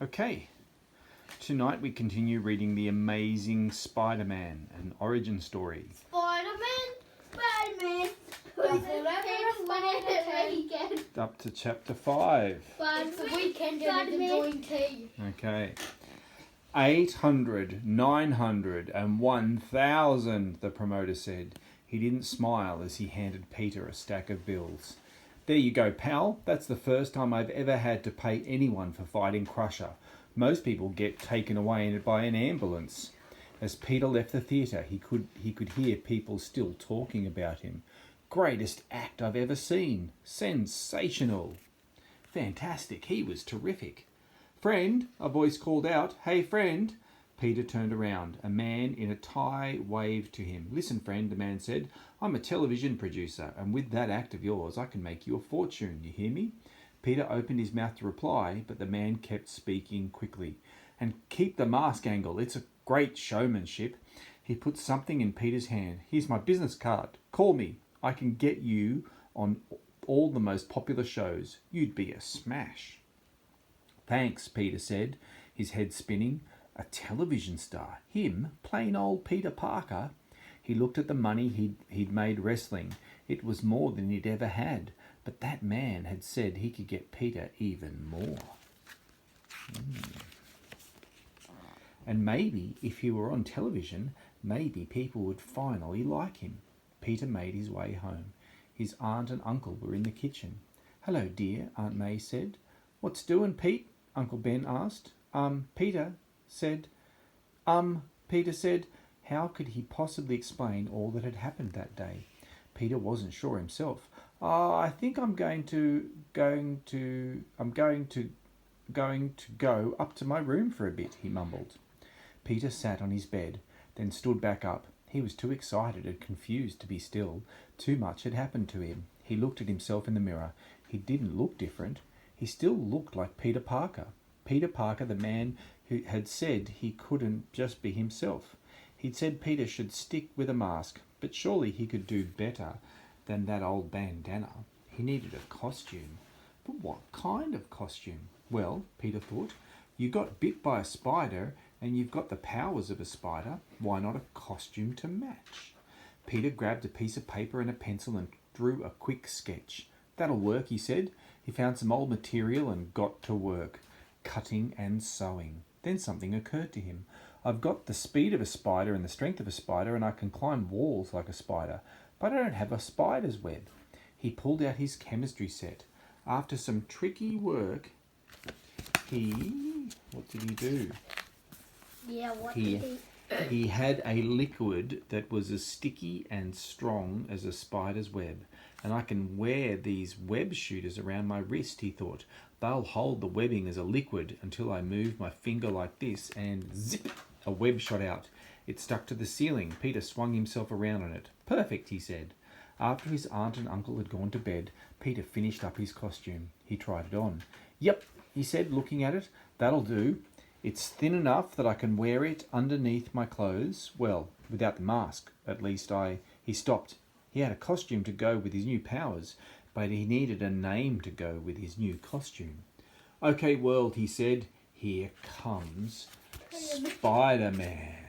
Okay, tonight we continue reading The Amazing Spider-Man, an origin story. Spider-Man. Up to chapter 5. It's the weekend and it's enjoying tea. Okay. 800, 900 and 1,000, the promoter said. He didn't smile as he handed Peter a stack of bills. There you go, pal. That's the first time I've ever had to pay anyone for fighting Crusher. Most people get taken away by an ambulance. As Peter left the theatre, he could hear people still talking about him. Greatest act I've ever seen. Sensational. Fantastic. He was terrific. Friend, a voice called out. Hey, friend. Peter turned around. A man in a tie waved to him. Listen, friend, the man said. I'm a television producer, and with that act of yours, I can make you a fortune. You hear me? Peter opened his mouth to reply, but the man kept speaking quickly. And keep the mask angle. It's a great showmanship. He put something in Peter's hand. Here's my business card. Call me. I can get you on all the most popular shows. You'd be a smash. Thanks, Peter said, his head spinning. A television star. Him, plain old Peter Parker. He looked at the money he'd made wrestling. It was more than he'd ever had. But that man had said he could get Peter even more. And maybe, if he were on television, maybe people would finally like him. Peter made his way home. His aunt and uncle were in the kitchen. Hello, dear, Aunt May said. What's doing, Pete? Uncle Ben asked. Peter said, how could he possibly explain all that had happened that day? Peter wasn't sure himself. I think I'm going to go up to my room for a bit, he mumbled. Peter sat on his bed, then stood back up. He was too excited and confused to be still. Too much had happened to him. He looked at himself in the mirror. He didn't look different. He still looked like Peter Parker. Peter Parker, the man who had said he couldn't just be himself. He'd said Peter should stick with a mask, but surely he could do better than that old bandana. He needed a costume. But what kind of costume? Well, Peter thought, you got bit by a spider and you've got the powers of a spider. Why not a costume to match? Peter grabbed a piece of paper and a pencil and drew a quick sketch. That'll work, he said. He found some old material and got to work, cutting and sewing. Then something occurred to him. I've got the speed of a spider and the strength of a spider, and I can climb walls like a spider, but I don't have a spider's web. He pulled out his chemistry set. After some tricky work, what did he do? Yeah, what did he... He had a liquid that was as sticky and strong as a spider's web. And I can wear these web shooters around my wrist, he thought. They'll hold the webbing as a liquid until I move my finger like this and zip, a web shot out. It stuck to the ceiling. Peter swung himself around on it. Perfect, he said. After his aunt and uncle had gone to bed, Peter finished up his costume. He tried it on. Yep, he said, looking at it. That'll do. It's thin enough that I can wear it underneath my clothes. Well, without the mask, at least He stopped. He had a costume to go with his new powers, but he needed a name to go with his new costume. Okay, world, he said, here comes Spider-Man.